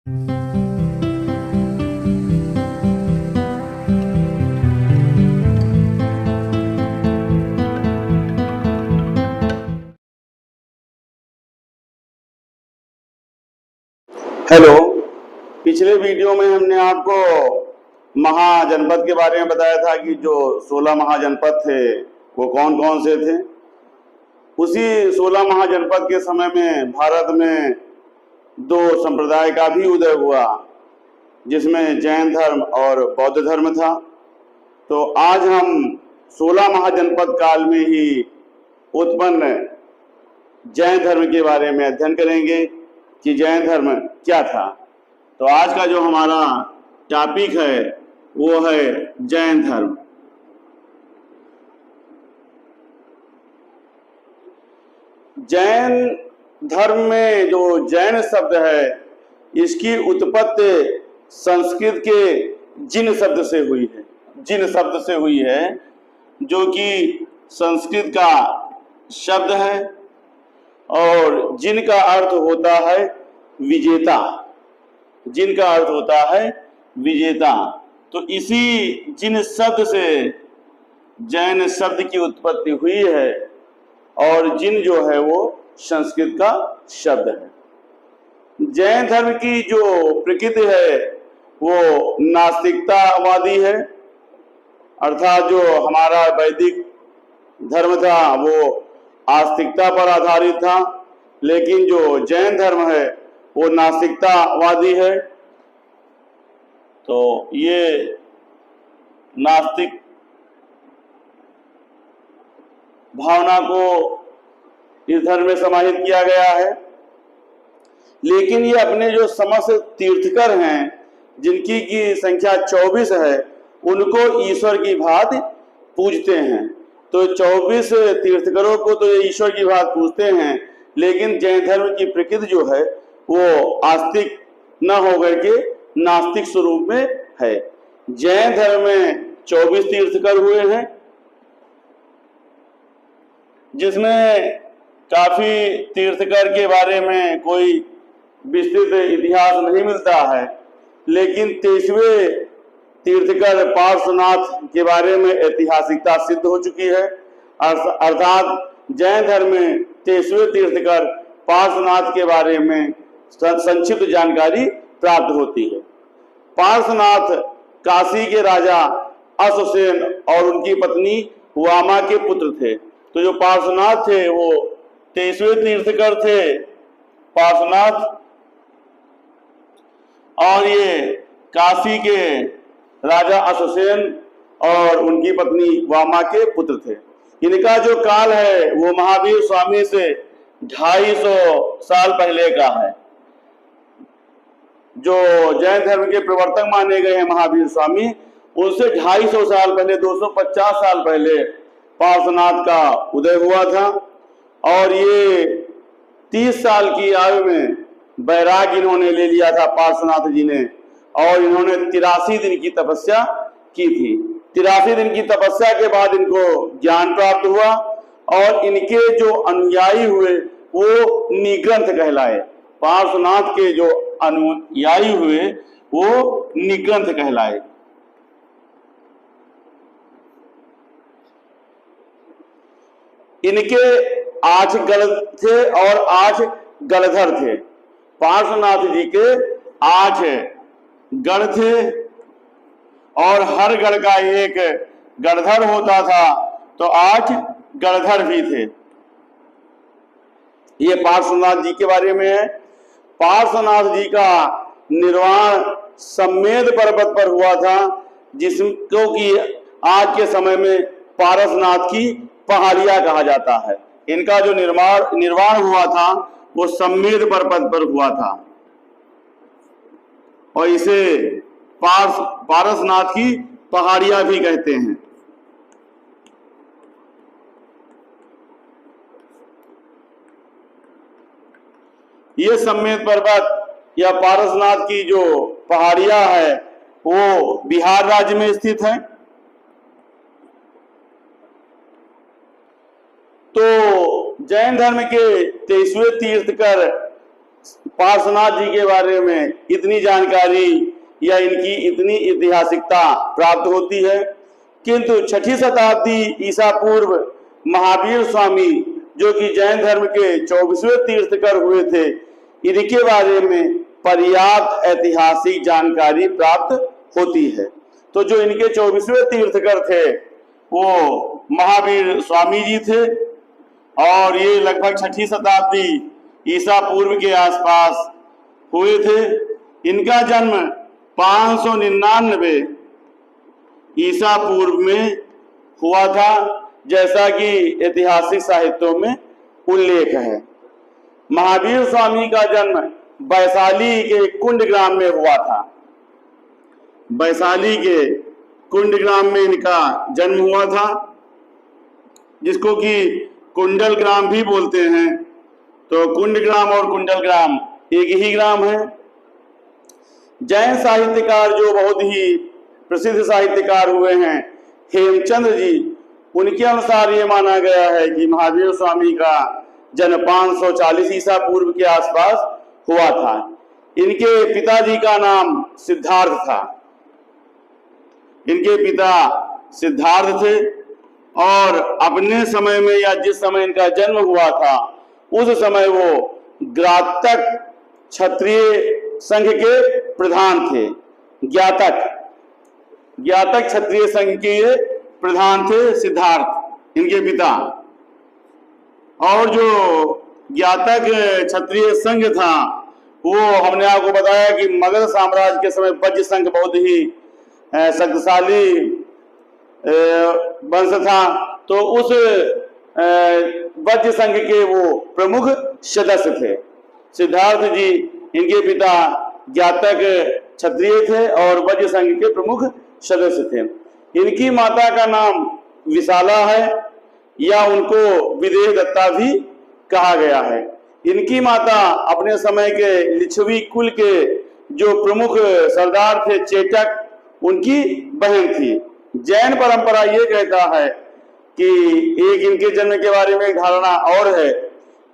Hello. पिछले video में हमने आपको महाजनपद के बारे में बताया था कि जो 16 महाजनपद थे वो कौन कौन से थे। उसी 16 महाजनपद के समय में भारत में दो संप्रदाय का भी उदय हुआ, जिसमें जैन धर्म और बौद्ध धर्म था। तो आज हम 16 महाजनपद काल में ही उत्पन्न जैन धर्म के बारे में अध्ययन करेंगे कि जैन धर्म क्या था। तो आज का जो हमारा टॉपिक है वो है जैन धर्म। जैन धर्म में जो जैन शब्द है, इसकी उत्पत्ति संस्कृत के जिन शब्द से हुई है। जिन शब्द से हुई है, जो कि संस्कृत का शब्द है और जिन का अर्थ होता है विजेता। जिन का अर्थ होता है विजेता। तो इसी जिन शब्द से जैन शब्द की उत्पत्ति हुई है, और जिन जो है वो संस्कृत का शब्द है। जैन धर्म की जो प्रकृति है वो नास्तिकतावादी है, अर्थात जो हमारा वैदिक धर्म था वो आस्तिकता पर आधारित था, लेकिन जो जैन धर्म है वो नास्तिकतावादी है। तो ये नास्तिक भावना को इस धर्म में समाहित किया गया है। लेकिन ये अपने जो समस्त तीर्थकर हैं, जिनकी की संख्या 24 है, उनको ईश्वर की भांति पूजते हैं। तो 24 तीर्थकरों को तो ये ईश्वर की बात पूछते हैं, लेकिन जैन धर्म की प्रकृति जो है वो आस्तिक न होकर के नास्तिक स्वरूप में है। जैन धर्म में 24 तीर्थकर हुए हैं, जिसमें काफी तीर्थकर के बारे में कोई विस्तृत इतिहास नहीं मिलता है, लेकिन 23वें तीर्थकर पार्श्वनाथ के बारे में ऐतिहासिकता सिद्ध हो चुकी है। अर्थात जैन धर्म में 23वें तीर्थकर पार्श्वनाथ के बारे में संक्षिप्त जानकारी प्राप्त होती है। पार्श्वनाथ काशी के राजा अश्वसेन और उनकी पत्नी वामा के पुत्र थे। तो जो पार्श्वनाथ थे वो 23वें तीर्थकर थे, पार्श्वनाथ, और ये काशी के राजा अश्वसेन और उनकी पत्नी वामा के पुत्र थे। इनका जो काल है वो महावीर स्वामी से 250 साल पहले का है। जो जैन धर्म के प्रवर्तक माने गए हैं महावीर स्वामी, उनसे 250 साल पहले, 250 साल पहले पार्श्वनाथ का उदय हुआ था। और ये 30 साल की आयु में वैराग इन्होंने ले लिया था पार्श्वनाथ जी ने, और इन्होंने 83 दिन की तपस्या की थी। 83 दिन की तपस्या के बाद इनको ज्ञान प्राप्त हुआ, और इनके जो अनुयायी हुए वो निग्रंथ कहलाए। पार्श्वनाथ के जो अनुयायी हुए वो निग्रंथ कहलाए। इनके 8 गण थे और 8 गणधर थे। पार्श्वनाथ जी के 8 गण थे, और हर गण का एक गणधर होता था, तो 8 गणधर भी थे। ये पार्श्वनाथ जी के बारे में है। पार्श्वनाथ जी का निर्वाण सम्मेद पर्वत पर हुआ था, जिसको कि आज के समय में पारसनाथ की पहाड़ियां कहा जाता है। इनका जो निर्वाण हुआ था वो सम्मेद पर्वत पर हुआ था, और इसे पारसनाथ की पहाड़ियां भी कहते हैं। ये सम्मेद पर्वत या पारसनाथ की जो पहाड़ियां है वो बिहार राज्य में स्थित है। तो जैन धर्म के 23वें तीर्थकर पार्श्वनाथ जी के बारे में इतनी जानकारी या इनकी इतनी ऐतिहासिकता प्राप्त होती है, किंतु 6ठी शताब्दी ईसा पूर्व महावीर स्वामी जो कि जैन धर्म के 24वें तीर्थकर हुए थे, इनके बारे में पर्याप्त ऐतिहासिक जानकारी प्राप्त होती है। तो जो इनके 24वें तीर्थकर थे वो महावीर स्वामी जी थे और ये लगभग 6ठी शताब्दी ईसा पूर्व के आसपास हुए थे। इनका जन्म 599 ईसा पूर्व में हुआ था, जैसा कि ऐतिहासिक साहित्यों में उल्लेख है। महावीर स्वामी का जन्म वैशाली के कुंड ग्राम में हुआ था। वैशाली के कुंड ग्राम में इनका जन्म हुआ था, जिसको कि कुंडल ग्राम भी बोलते हैं। तो कुंड ग्राम और कुंडल ग्राम एक ही ग्राम है। जैन साहित्यकार जो बहुत ही प्रसिद्ध साहित्यकार हुए हैं हेमचंद्र जी, उनके अनुसार ये माना गया है कि महावीर स्वामी का जन्म 540 ईसा पूर्व के आसपास हुआ था। इनके पिताजी का नाम सिद्धार्थ था। इनके पिता सिद्धार्थ थे और अपने समय में या जिस समय इनका जन्म हुआ था उस समय वो ग्रातक क्षत्रिय संघ के प्रधान थे। ज्ञातक क्षत्रिय संघ के प्रधान थे सिद्धार्थ, इनके पिता। और जो ज्ञातक क्षत्रिय संघ था वो हमने आपको बताया कि मगध साम्राज्य के समय वज्र संघ बहुत ही शक्तिशाली वंश था। तो उस वज्र संघ के वो प्रमुख सदस्य थे। सिद्धार्थ जी इनके पिता ज्ञातक क्षत्रिय थे और वज्र संघ के प्रमुख सदस्य थे। इनकी माता का नाम विशाला है या उनको विदेह दत्ता भी कहा गया है। इनकी माता अपने समय के लिच्छवी कुल के जो प्रमुख सरदार थे चेटक, उनकी बहन थी। जैन परंपरा ये कहता है कि एक इनके जन्म के बारे में एक धारणा और है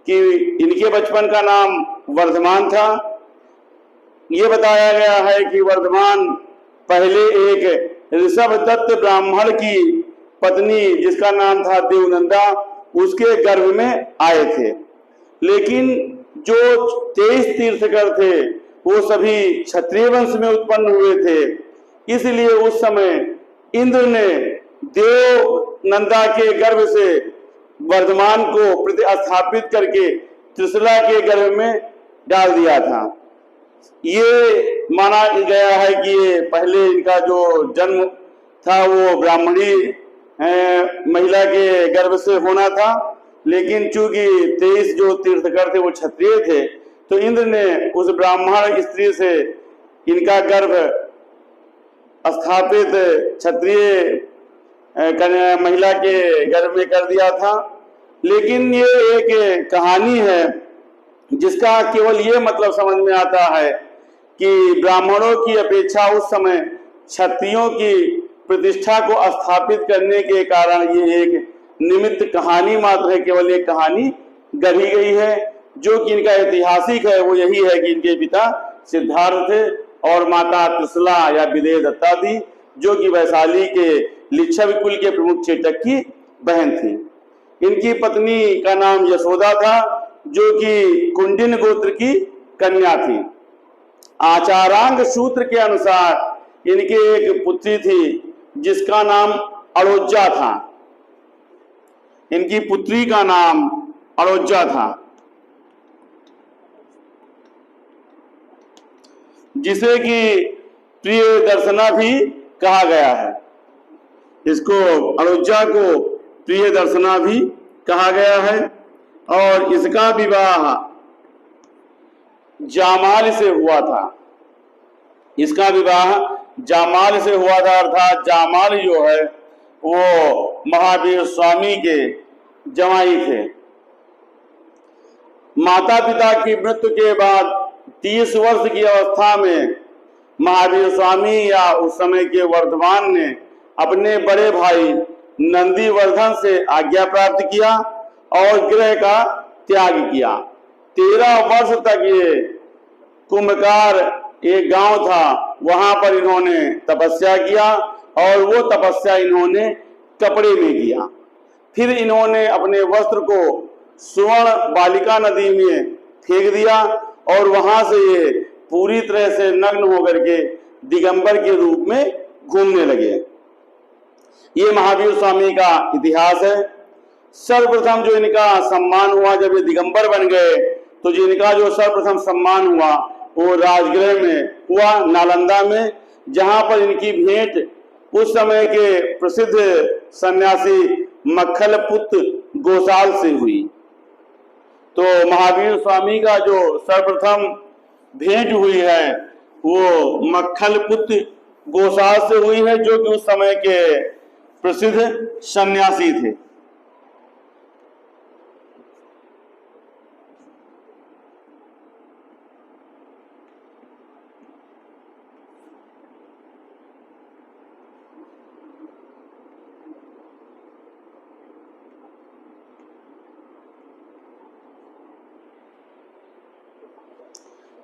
कि इनके बचपन का नाम वर्धमान था। ये बताया गया है कि वर्धमान पहले एक ऋषभ दत्त ब्राह्मण की पत्नी जिसका नाम था देवनंदा, उसके गर्भ में आए थे। लेकिन जो 23 तीर्थकर थे वो सभी क्षत्रिय वंश में उत्पन्न हुए थे, इसलिए उस समय इंद्र ने देवनंदा के गर्भ से वर्धमान को प्रतिस्थापित करके त्रिशला के गर्भ में डाल दिया था। ये माना गया है कि ये पहले इनका जो जन्म था वो ब्राह्मणी महिला के गर्भ से होना था, लेकिन चूंकि 23 जो तीर्थकर थे वो क्षत्रिय थे, तो इंद्र ने उस ब्राह्मण स्त्री से इनका गर्भ स्थापित क्षत्रिय महिला के गर्भ में कर दिया था। लेकिन ये एक कहानी है जिसका केवल ये मतलब समझ में आता है कि ब्राह्मणों की अपेक्षा उस समय क्षत्रियों की प्रतिष्ठा को स्थापित करने के कारण ये एक निमित्त कहानी मात्र है, केवल एक कहानी गढ़ी गई है। जो कि इनका ऐतिहासिक है वो यही है कि इनके पिता सिद्धार्थ थे और माता त्रिशला या विदेह दत्ता थी, जो कि वैशाली के लिच्छवी कुल के प्रमुख चेटक की बहन थी। इनकी पत्नी का नाम यशोदा था, जो कि कुंडिन गोत्र की कन्या थी। आचारांग सूत्र के अनुसार इनके एक पुत्री थी जिसका नाम अड़ोजा था। इनकी पुत्री का नाम अड़ोजा था, जिसे कि प्रिय दर्शना भी कहा गया है। इसको अड़ोजा को प्रिय दर्शना भी कहा गया है। और इसका विवाह जामाल से हुआ था। इसका विवाह जामाल से हुआ था, अर्थात जामाल जो है वो महावीर स्वामी के जमाई थे। माता पिता की मृत्यु के बाद 30 वर्ष की अवस्था में महावीर स्वामी या उस समय के वर्धमान ने अपने बड़े भाई नंदीवर्धन से आज्ञा प्राप्त किया और गृह का त्याग किया। 13 वर्ष तक ये कुंभकार एक गांव था, वहां पर इन्होंने तपस्या किया और वो तपस्या इन्होंने कपड़े में किया। फिर इन्होंने अपने वस्त्र को सुवर्ण बालिका नदी में फेंक दिया और वहां से ये पूरी तरह से नग्न होकर के दिगंबर के रूप में घूमने लगे। ये महावीर स्वामी का इतिहास है। सर्वप्रथम जो इनका सम्मान हुआ जब ये दिगंबर बन गए, तो जो इनका जो सर्वप्रथम सम्मान हुआ वो राजगृह में हुआ, नालंदा में, जहां पर इनकी भेंट उस समय के प्रसिद्ध सन्यासी मक्खलपुत्र गोसाल से हुई। तो महावीर स्वामी का जो सर्वप्रथम भेंट हुई है वो मक्खलपुत्र गोसाल से हुई है, जो कि उस समय के प्रसिद्ध सन्यासी थे।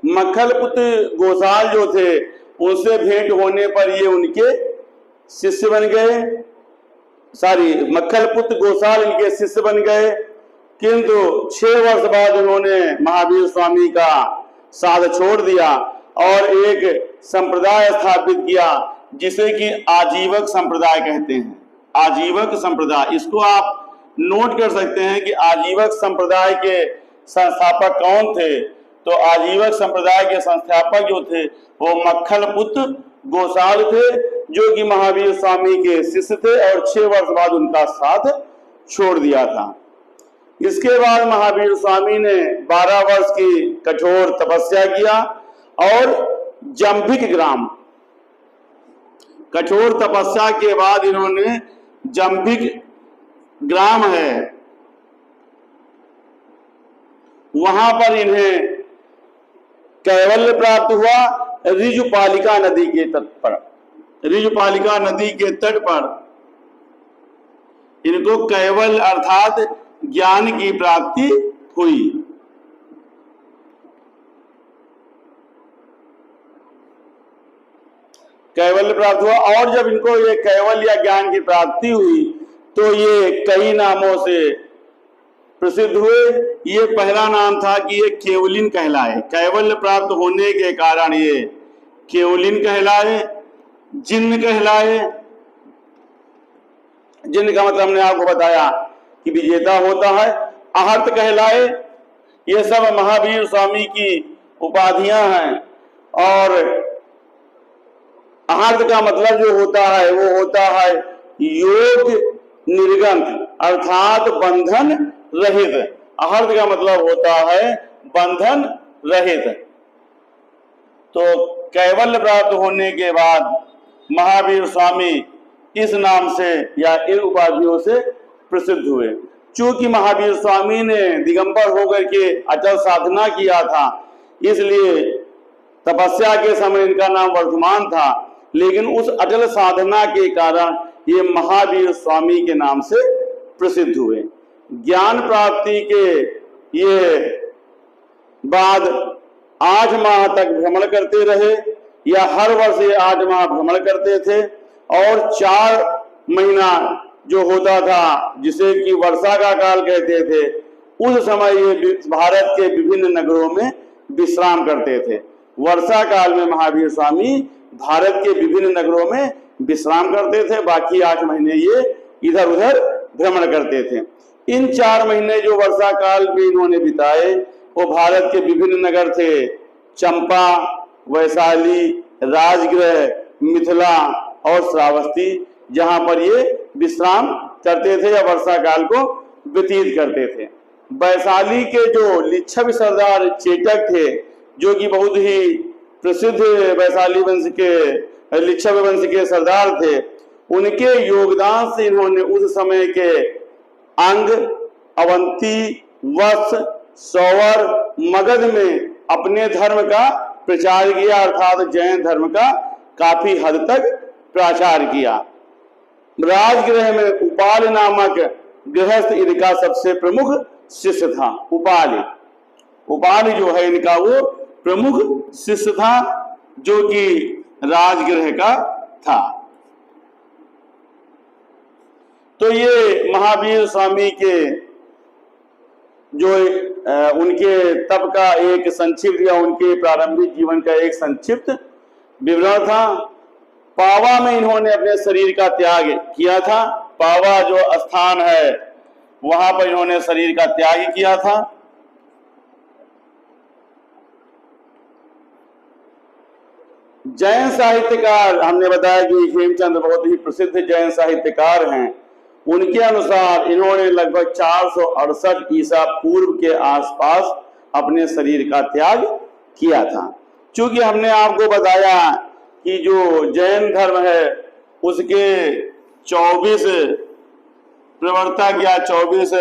मक्खलपुत्र गोसाल जो थे उनसे भेंट होने पर ये उनके शिष्य बन गए। मक्खलपुत्र गोसाल इनके शिष्य बन गए, किंतु 6 वर्ष बाद उन्होंने महावीर स्वामी का साथ छोड़ दिया और एक संप्रदाय स्थापित किया जिसे कि आजीवक संप्रदाय कहते हैं। आजीवक संप्रदाय, इसको आप नोट कर सकते हैं कि आजीवक संप्रदाय के संस्थापक कौन थे। तो आजीवक संप्रदाय के संस्थापक जो थे वो मक्खलपुत्र गोसाल थे, जो कि महावीर स्वामी के शिष्य थे और 6 वर्ष बाद उनका साथ छोड़ दिया था। इसके बाद महावीर स्वामी ने 12 वर्ष की कठोर तपस्या किया और जंभिक ग्राम, कठोर तपस्या के बाद इन्होंने जंभिक ग्राम है वहां पर इन्हें कैवल्य प्राप्त हुआ। ऋजुपालिका नदी के तट पर, ऋजुपालिका नदी के तट पर इनको कैवल्य अर्थात ज्ञान की प्राप्ति हुई। कैवल्य प्राप्त हुआ और जब इनको ये कैवल्य या ज्ञान की प्राप्ति हुई तो ये कई नामों से प्रसिद्ध हुए। ये पहला नाम था कि ये केवलिन कहलाए। कैवल्य प्राप्त होने के कारण ये केवलिन कहलाए, जिन्न कहलाए। जिन्न का मतलब हमने आपको बताया कि विजेता होता है। आहर्त कहलाए। ये सब महावीर स्वामी की उपाधियां हैं। और आहर्त का मतलब जो होता है वो होता है योग निर्गंथ अर्थात बंधन रहित। आहर्त का मतलब होता है बंधन रहित। तो कैवल्य प्राप्त होने के बाद महावीर स्वामी इस नाम से या इन उपाधियों से प्रसिद्ध हुए। चूंकि महावीर स्वामी ने दिगंबर होकर के अचल साधना किया था, इसलिए तपस्या के समय इनका नाम वर्धमान था, लेकिन उस अचल साधना के कारण ये महावीर स्वामी के नाम से प्रसिद्ध हुए। ज्ञान प्राप्ति के ये बाद 8 माह तक भ्रमण करते रहे, या हर वर्ष ये 8 माह भ्रमण करते थे। और 4 महीना जो होता था जिसे कि वर्षा का काल कहते थे, उस समय ये भारत के विभिन्न नगरों में विश्राम करते थे। वर्षा काल में महावीर स्वामी भारत के विभिन्न नगरों में विश्राम करते थे, बाकी 8 महीने ये इधर उधर भ्रमण करते थे। इन 4 महीने जो वर्षा काल में इन्होंने बिताए वो भारत के विभिन्न नगर थे, चंपा, वैशाली, राजगृह, मिथिला और श्रावस्ती, जहां पर ये विश्राम करते थे या वर्षा काल को व्यतीत करते थे। वैशाली के जो लिच्छवी सरदार चेटक थे, जो कि बहुत ही प्रसिद्ध वैशाली वंश के लिच्छवी वंश के सरदार थे, उनके योगदान से इन्होंने उस समय के अंग, अवंती, वत्स, सौवर, मगध में अपने धर्म का प्रचार किया, अर्थात जैन धर्म का काफी हद तक प्रचार किया। राजगृह में उपाल नामक गृहस्थ इनका सबसे प्रमुख शिष्य था। उपाल उपाधि जो है इनका वो प्रमुख शिष्य था, जो कि राजगृह का था। तो ये महावीर स्वामी के जो उनके तब का एक संक्षिप्त या उनके प्रारंभिक जीवन का एक संक्षिप्त विवरण था। पावा में इन्होंने अपने शरीर का त्याग किया था। पावा जो स्थान है वहां पर इन्होंने शरीर का त्याग किया था। जैन साहित्यकार, हमने बताया कि हेमचंद बहुत ही प्रसिद्ध जैन साहित्यकार हैं। उनके अनुसार इन्होंने लगभग 468 ईसा पूर्व के आसपास अपने शरीर का त्याग किया था। चूंकि हमने आपको बताया कि जो जैन धर्म है उसके 24 प्रवर्तक या 24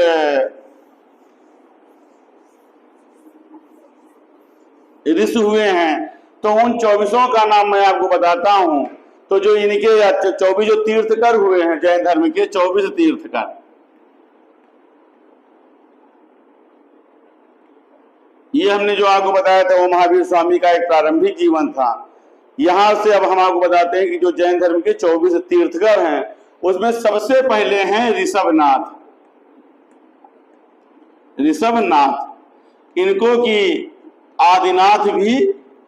ऋषि हुए हैं, तो उन 24 का नाम मैं आपको बताता हूं। तो जो इनके 24 जो तीर्थकर हुए हैं जैन धर्म के 24 तीर्थकर, ये हमने जो आपको बताया था वो महावीर स्वामी का एक प्रारंभिक जीवन था। यहां से अब हम आपको बताते हैं कि जो जैन धर्म के 24 तीर्थकर हैं उसमें सबसे पहले हैं ऋषभनाथ। ऋषभनाथ, इनको की आदिनाथ भी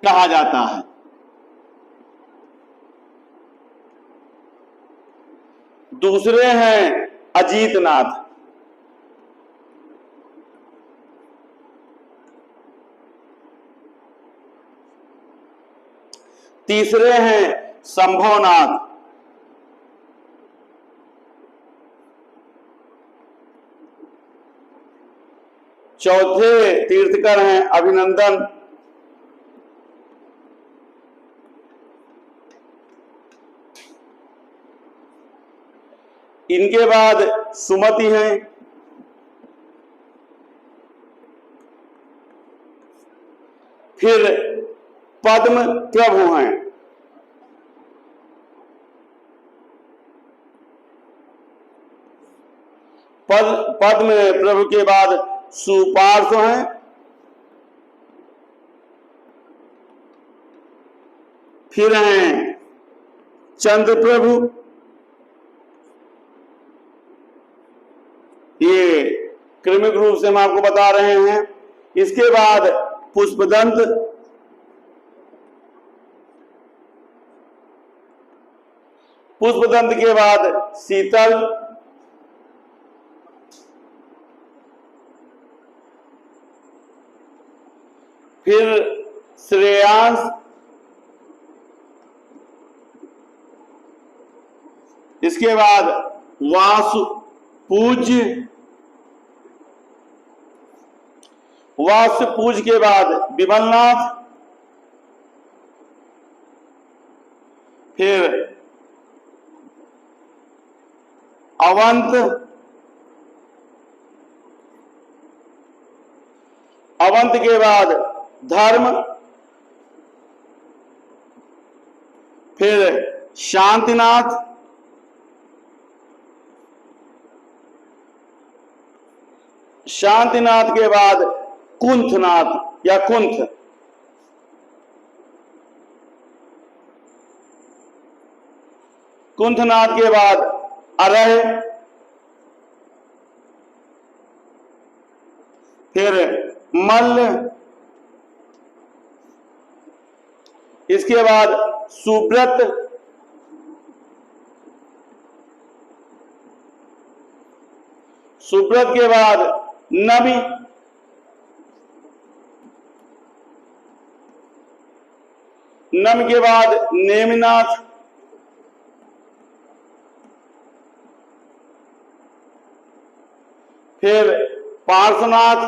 कहा जाता है। दूसरे हैं अजीतनाथ। तीसरे हैं संभवनाथ। चौथे तीर्थकर हैं अभिनंदन। इनके बाद सुमति हैं। फिर पद्म प्रभु हैं। पद्म प्रभु के बाद सुपार्श्व हैं। फिर हैं चंद्र प्रभु। ये क्रमिक रूप से हम आपको बता रहे हैं। इसके बाद पुष्पदंत। पुष्पदंत के बाद शीतल। फिर श्रेयांश। इसके बाद वासु पूज्य। वास्य पूज के बाद विमलनाथ। फिर अवंत। अवंत के बाद धर्म। फिर शांतिनाथ। शांतिनाथ के बाद कुंथनाथ या कुंथ। कुंथनाथ के बाद अरह। फिर मल्ल। इसके बाद सुब्रत। सुब्रत के बाद नबी। नम के बाद नेमिनाथ। फिर पार्श्वनाथ।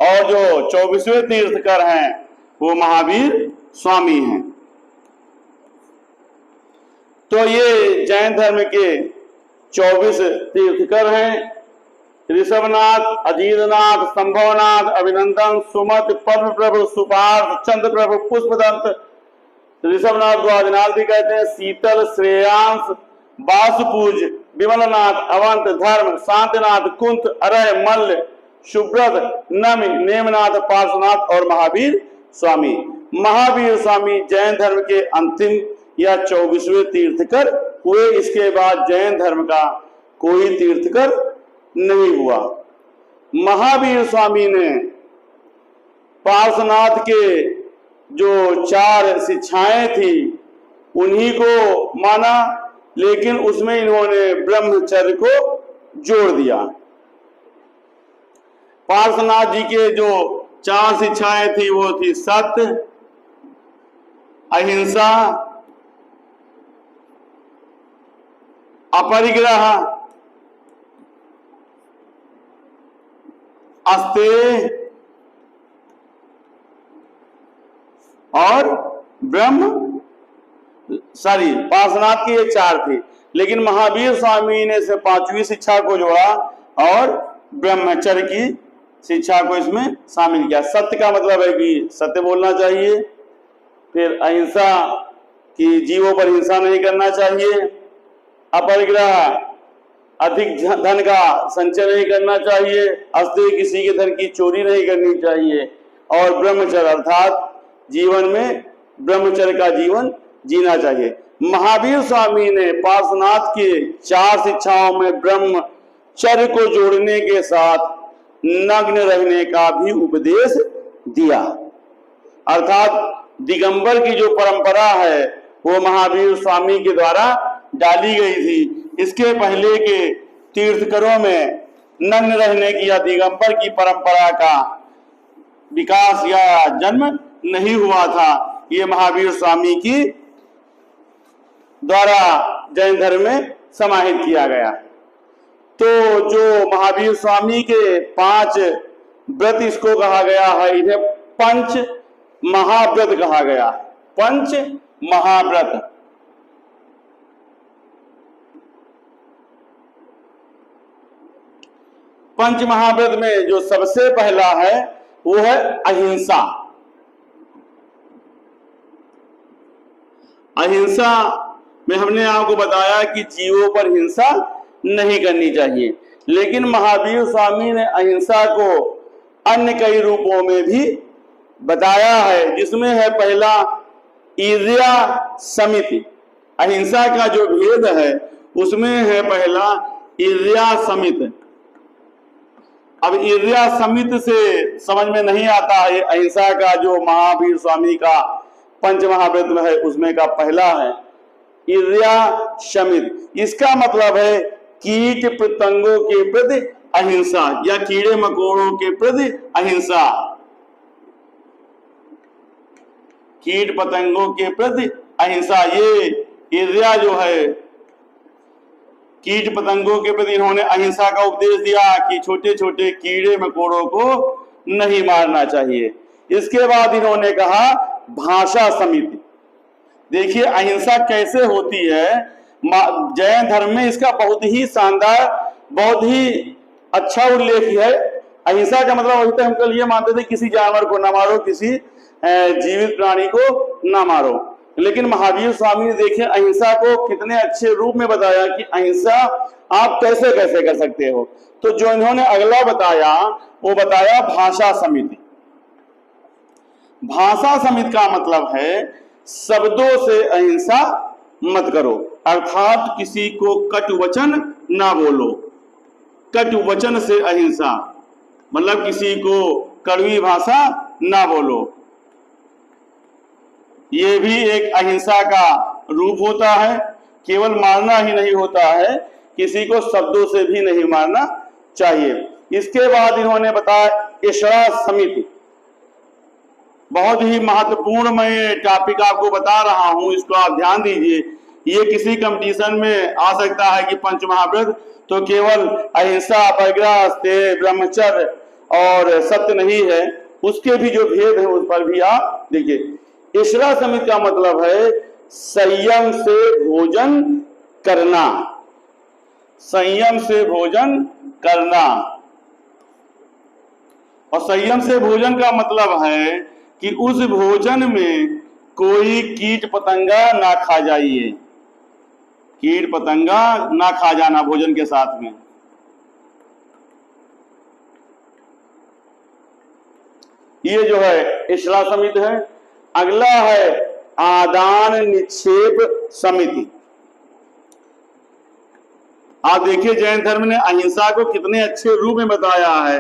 और जो 24वें तीर्थकर हैं वो महावीर स्वामी हैं। तो ये जैन धर्म के 24 तीर्थकर हैं। ऋषभनाथ, अजीतनाथ, संभवनाथ, अभिनंदन, सुमत, पद्म प्रभु, सुपार्थ, चंद्र प्रभु, पुष्पदंत, ऋषभनाथ को आदिनाथ भी कहते हैं। शीतल, श्रेयांश, वासुपूज, विमलनाथ, अवंत, धर्म, शांतिनाथ, कुंत, अरय, मल्ल, सुब्रत, नमि, नेमनाथ, पार्श्वनाथ और महावीर स्वामी। महावीर स्वामी जैन धर्म के अंतिम या 24वें तीर्थकर हुए। इसके बाद जैन धर्म का कोई तीर्थकर नहीं हुआ। महावीर स्वामी ने पार्श्वनाथ के जो 4 शिक्षाएं थी उन्हीं को माना, लेकिन उसमें इन्होंने ब्रह्मचर्य को जोड़ दिया। पार्श्वनाथ जी के जो 4 शिक्षाएं थी वो थी सत्य, अहिंसा, अपरिग्रह, अस्तेय और पार्श्वनाथ की ये 4 थी, लेकिन महावीर स्वामी ने से 5वीं शिक्षा को जोड़ा और ब्रह्मचर्य की शिक्षा को इसमें शामिल किया। सत्य का मतलब है कि सत्य बोलना चाहिए, फिर अहिंसा कि जीवों पर हिंसा नहीं करना चाहिए, अपरिग्रह अधिक धन का संचय नहीं करना चाहिए, अस्तेय किसी के धन की चोरी नहीं करनी चाहिए, और ब्रह्मचर्य अर्थात जीवन में ब्रह्मचर्य का जीवन जीना चाहिए। महावीर स्वामी ने पार्श्वनाथ के 4 शिक्षाओं में ब्रह्मचर्य को जोड़ने के साथ नग्न रहने का भी उपदेश दिया। अर्थात दिगंबर की जो परंपरा है वो महावीर स्वामी के द्वारा डाली गई थी। इसके पहले के तीर्थकरों में नग्न रहने की या दिगंबर की परंपरा का विकास या जन्म नहीं हुआ था। ये महावीर स्वामी की द्वारा जैन धर्म में समाहित किया गया। तो जो महावीर स्वामी के 5 व्रत इसको कहा गया है, इन्हें पंच महाव्रत कहा गया। पंच महाव्रत। पंच महाव्रत में जो सबसे पहला है वो है अहिंसा। अहिंसा में हमने आपको बताया कि जीवों पर हिंसा नहीं करनी चाहिए, लेकिन महावीर स्वामी ने अहिंसा को अन्य कई रूपों में भी बताया है, जिसमें है पहला ईर्ष्या समिति। अहिंसा का जो भेद है उसमें है पहला ईर्ष्या समिति। अब ईर्ष्या समिति से समझ में नहीं आता है। अहिंसा का जो महावीर स्वामी का पंच महाव्रत में है उसमें का पहला है ईर्ष्या शमित। इसका मतलब है कीट पतंगों के प्रति अहिंसा या कीड़े मकोड़ों के प्रति अहिंसा। कीट पतंगों के प्रति अहिंसा, ये ईर्ष्या जो है कीट पतंगों के प्रति इन्होंने अहिंसा का उपदेश दिया कि छोटे छोटे कीड़े मकोड़ों को नहीं मारना चाहिए। इसके बाद इन्होंने कहा भाषा समिति। देखिए अहिंसा कैसे होती है। जैन धर्म में इसका बहुत ही शानदार, बहुत ही अच्छा उल्लेख है। अहिंसा का मतलब अभी तक हम कल ये मानते थे किसी जानवर को ना मारो, किसी जीवित प्राणी को ना मारो, लेकिन महावीर स्वामी ने देखिए अहिंसा को कितने अच्छे रूप में बताया कि अहिंसा आप कैसे कैसे कर सकते हो। तो जो इन्होंने अगला बताया वो बताया भाषा समिति। भाषा समिति का मतलब है शब्दों से अहिंसा मत करो, अर्थात किसी को कटु वचन ना बोलो। कटु वचन से अहिंसा मतलब किसी को कड़वी भाषा ना बोलो। ये भी एक अहिंसा का रूप होता है। केवल मारना ही नहीं होता है, किसी को शब्दों से भी नहीं मारना चाहिए। इसके बाद इन्होंने बताया इशरा समिति। बहुत ही महत्वपूर्ण मैं टॉपिक आपको बता रहा हूं, इसको आप ध्यान दीजिए। ये किसी कंपटीशन में आ सकता है कि पंच महाव्रत तो केवल अहिंसा, अपरिग्रह, अस्तेय, ब्रह्मचर्य और सत्य नहीं है, उसके भी जो भेद है उस पर भी आप देखिए। इशरा समिति का मतलब है संयम से भोजन करना। संयम से भोजन करना। और संयम से भोजन का मतलब है कि उस भोजन में कोई कीट पतंगा ना खा जाइए, कीट पतंगा ना खा जाना भोजन के साथ में। ये जो है इस्लाह समिति है। अगला है आदान निक्षेप समिति। आप देखिए जैन धर्म ने अहिंसा को कितने अच्छे रूप में बताया है।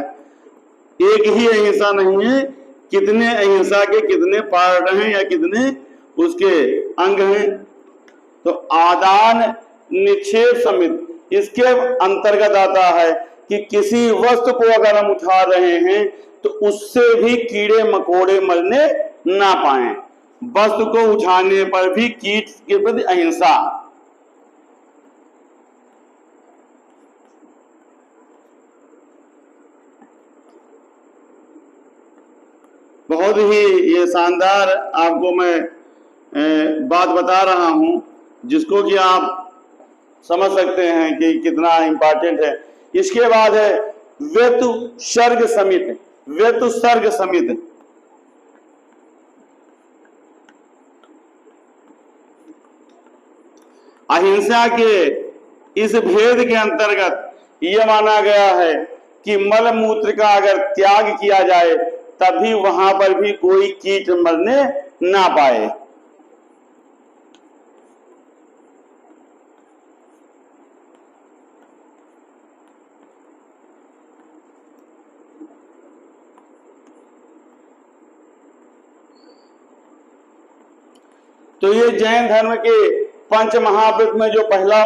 एक ही अहिंसा नहीं है, कितने अहिंसा के कितने पार्ट हैं या कितने उसके अंग हैं। तो आदान निक्षेप समिति इसके अंतर्गत आता है कि किसी वस्तु को अगर हम उठा रहे हैं तो उससे भी कीड़े मकोड़े मरने ना पाए। वस्तु को उठाने पर भी कीट के प्रति अहिंसा। बहुत ही ये शानदार आपको मैं बात बता रहा हूं जिसको कि आप समझ सकते हैं कि कितना इंपॉर्टेंट है। इसके बाद है व्यतुसर्ग समिति। व्यतुसर्ग समिति अहिंसा के इस भेद के अंतर्गत यह माना गया है कि मल मूत्र का अगर त्याग किया जाए तभी वहां पर भी कोई कीट मरने ना पाए। तो ये जैन धर्म के पंच महाव्रत में जो पहला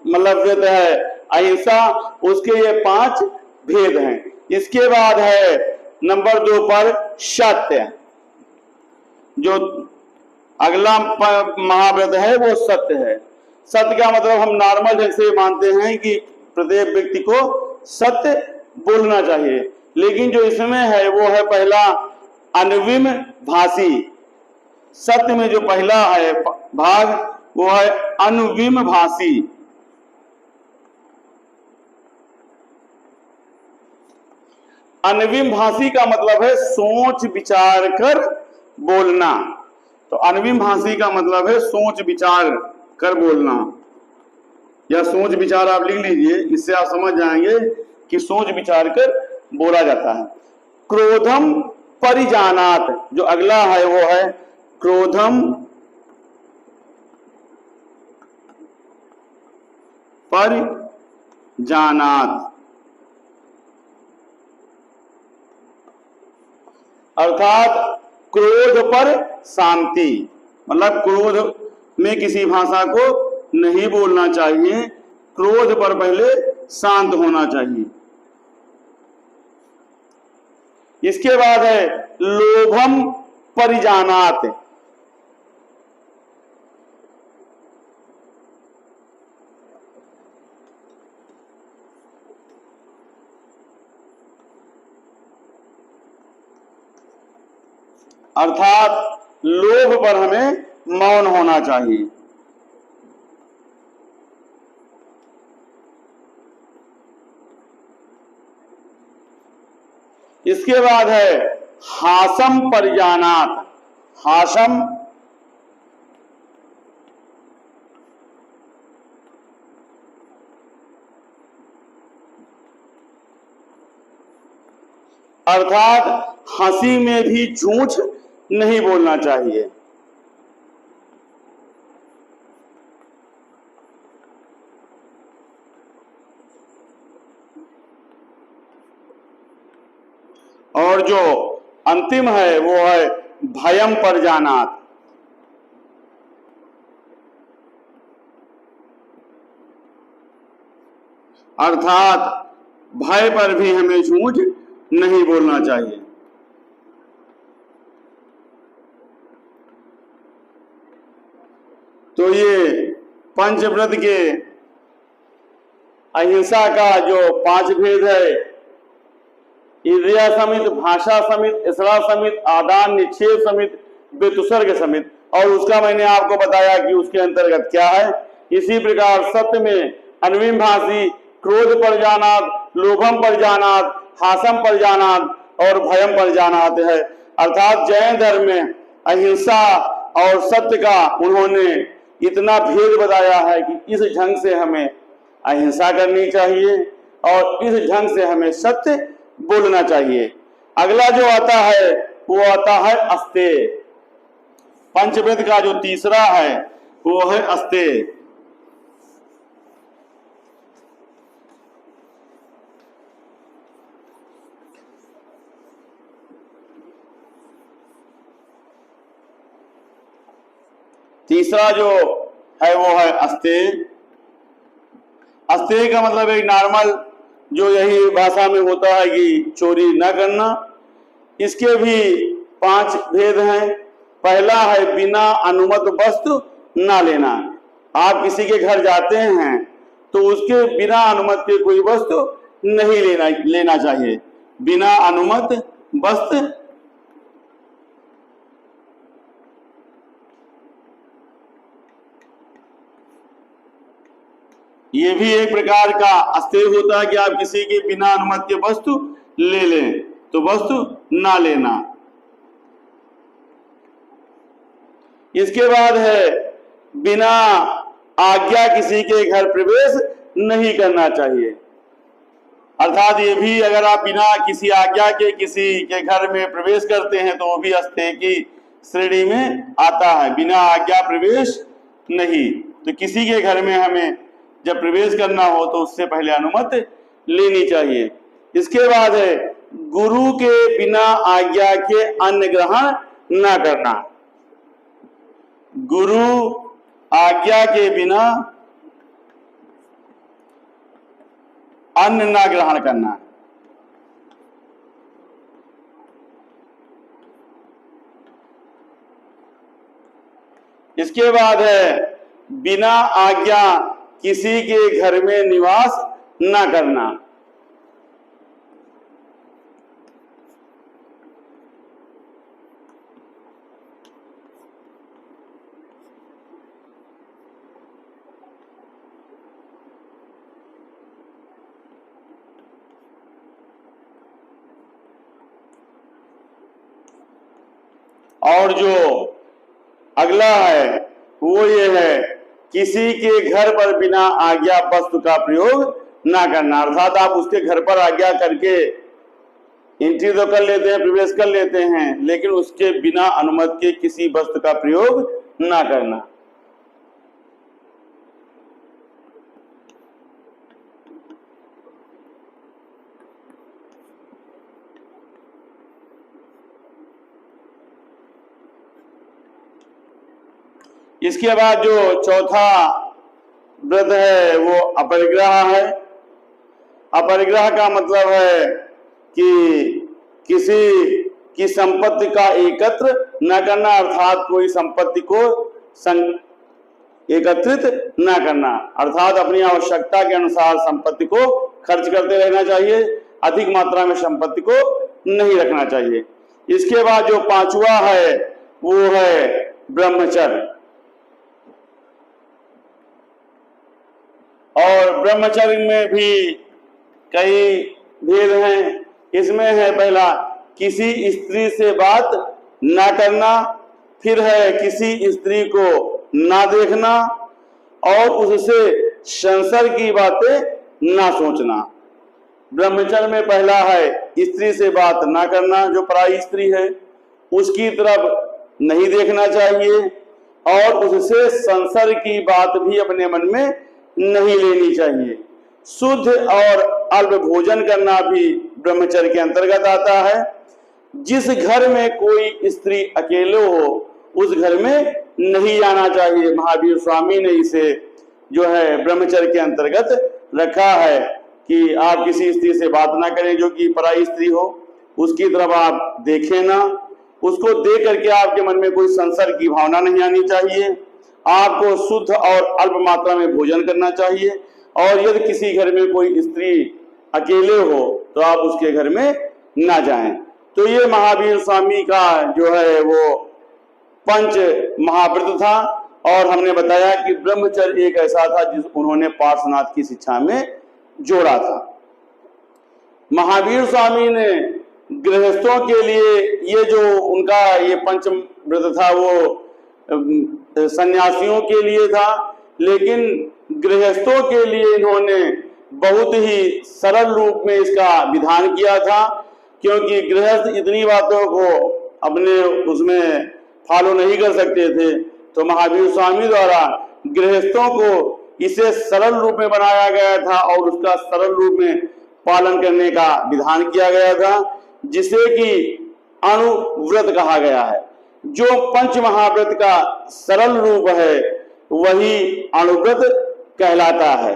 मतलब व्रत है अहिंसा, उसके ये 5 भेद हैं। इसके बाद है नंबर 2 पर सत्य। जो अगला महाव्रत है वो सत्य है। सत्य का मतलब हम नॉर्मल ढंग से मानते हैं कि प्रत्येक व्यक्ति को सत्य बोलना चाहिए, लेकिन जो इसमें है वो है पहला अनविम भाषी। सत्य में जो पहला है भाग वो है अनुविम भाषी। अनविम भाषी का मतलब है सोच विचार कर बोलना। तो अनविम भाषी का मतलब है सोच विचार कर बोलना, या सोच विचार आप लिख लीजिए, इससे आप समझ जाएंगे कि सोच विचार कर बोला जाता है। क्रोधम परिजानात, जो अगला है वो है क्रोधम परिजानात, अर्थात क्रोध पर शांति। मतलब क्रोध में किसी भाषा को नहीं बोलना चाहिए, क्रोध पर पहले शांत होना चाहिए। इसके बाद है लोभम परिजानात। अर्थात लोभ पर हमें मौन होना चाहिए। इसके बाद है हासम परिजानात। हासम अर्थात हंसी में भी झूठ नहीं बोलना चाहिए। और जो अंतिम है वो है भयम परिजानात। अर्थात भय पर भी हमें झूठ नहीं बोलना चाहिए। तो ये पंचव्रत के अहिंसा का जो 5 भेद है, इंद्रिया समित, भाषा समित, इस्लाह समित, आदान निक्षेप समित, व्यतुसर्ग समित, और उसका मैंने आपको बताया कि उसके अंतर्गत क्या है। इसी प्रकार सत्य में अनविम भाषी, क्रोध परिजानात, लोभम परिजानात, हासम परिजानात और भयम परिजानात है। अर्थात जैन धर्म में अहिंसा और सत्य का उन्होंने इतना भेद बताया है कि इस ढंग से हमें अहिंसा करनी चाहिए और इस ढंग से हमें सत्य बोलना चाहिए। अगला जो आता है वो आता है अस्तेय। पंचवेद का जो तीसरा है वो है अस्तेय। तीसरा जो है वो है अस्तेय। अस्तेय का मतलब एक नॉर्मल जो यही भाषा में होता है कि चोरी न करना। इसके भी 5 भेद हैं। पहला है बिना अनुमत वस्तु ना लेना। आप किसी के घर जाते हैं तो उसके बिना अनुमति के कोई वस्तु नहीं लेना चाहिए। बिना अनुमत वस्तु ये भी एक प्रकार का अस्तेय होता है कि आप किसी के बिना अनुमति के वस्तु ले लें, तो वस्तु ना लेना। इसके बाद है बिना आज्ञा किसी के घर प्रवेश नहीं करना चाहिए। अर्थात ये भी अगर आप बिना किसी आज्ञा के किसी के घर में प्रवेश करते हैं तो वो भी अस्तेय की श्रेणी में आता है। बिना आज्ञा प्रवेश नहीं। तो किसी के घर में हमें जब प्रवेश करना हो तो उससे पहले अनुमति लेनी चाहिए। इसके बाद है गुरु के बिना आज्ञा के अन्न ग्रहण न करना। गुरु आज्ञा के बिना अन्न न ग्रहण करना। इसके बाद है बिना आज्ञा किसी के घर में निवास न करना। और जो अगला है वो ये है किसी के घर पर बिना आज्ञा वस्तु का प्रयोग ना करना। अर्थात आप उसके घर पर आज्ञा करके एंट्री तो कर लेते हैं, प्रवेश कर लेते हैं, लेकिन उसके बिना अनुमति के किसी वस्तु का प्रयोग ना करना। इसके बाद जो चौथा व्रत है वो अपरिग्रह है। अपरिग्रह का मतलब है कि किसी की संपत्ति का एकत्र न करना, अर्थात कोई संपत्ति को एकत्रित न करना। अर्थात अपनी आवश्यकता के अनुसार संपत्ति को खर्च करते रहना चाहिए, अधिक मात्रा में संपत्ति को नहीं रखना चाहिए। इसके बाद जो पांचवा है वो है ब्रह्मचर्य। और ब्रह्मचर्य में भी कई भेद हैं। इसमें है पहला किसी स्त्री से बात ना करना, फिर है किसी स्त्री को ना देखना और उससे संसर्ग की बातें ना सोचना। ब्रह्मचर्य में पहला है स्त्री से बात ना करना, जो पराई स्त्री है उसकी तरफ नहीं देखना चाहिए और उससे संसर्ग की बात भी अपने मन में नहीं लेनी चाहिए। शुद्ध और अल्प भोजन करना भी ब्रह्मचर्य के अंतर्गत आता है। जिस घर में कोई स्त्री अकेले हो उस घर में नहीं आना चाहिए। महावीर स्वामी ने इसे जो है ब्रह्मचर्य के अंतर्गत रखा है कि आप किसी स्त्री से बात ना करें जो कि पराई स्त्री हो, उसकी तरफ आप देखें ना, उसको देख करके आपके मन में कोई संसर्ग की भावना नहीं आनी चाहिए। आपको शुद्ध और अल्प मात्रा में भोजन करना चाहिए और यदि किसी घर में कोई स्त्री अकेले हो तो आप उसके घर में ना जाएं। तो ये महावीर स्वामी का जो है वो पंच महाव्रत था और हमने बताया कि ब्रह्मचर्य एक ऐसा था जिस उन्होंने पार्श्वनाथ की शिक्षा में जोड़ा था। महावीर स्वामी ने गृहस्थों के लिए ये जो उनका ये पंच व्रत था वो सन्यासियों के लिए था, लेकिन गृहस्थों के लिए इन्होंने बहुत ही सरल रूप में इसका विधान किया था, क्योंकि गृहस्थ इतनी बातों को अपने उसमें फॉलो नहीं कर सकते थे। तो महावीर स्वामी द्वारा गृहस्थों को इसे सरल रूप में बनाया गया था और उसका सरल रूप में पालन करने का विधान किया गया था, जिसे कि अणुव्रत कहा गया है। जो पंच महाव्रत का सरल रूप है वही अणुव्रत कहलाता है।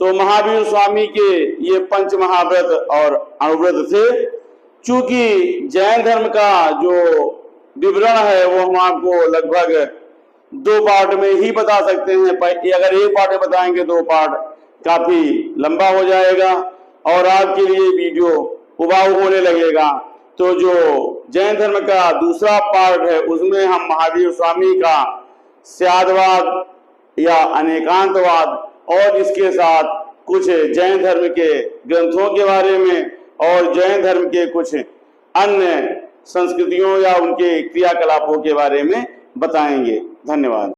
तो महावीर स्वामी के ये पंच महाव्रत और अणुव्रत थे। चूंकि जैन धर्म का जो विवरण है वो हम आपको लगभग 2 पार्ट में ही बता सकते हैं। अगर एक पार्ट में बताएंगे 2 पार्ट काफी लंबा हो जाएगा और आपके लिए वीडियो उबाऊ होने लगेगा। तो जो जैन धर्म का दूसरा पार्ट है उसमें हम महावीर स्वामी का स्यादवाद या अनेकांतवाद और इसके साथ कुछ जैन धर्म के ग्रंथों के बारे में और जैन धर्म के कुछ अन्य संस्कृतियों या उनके क्रियाकलापों के बारे में बताएंगे। धन्यवाद।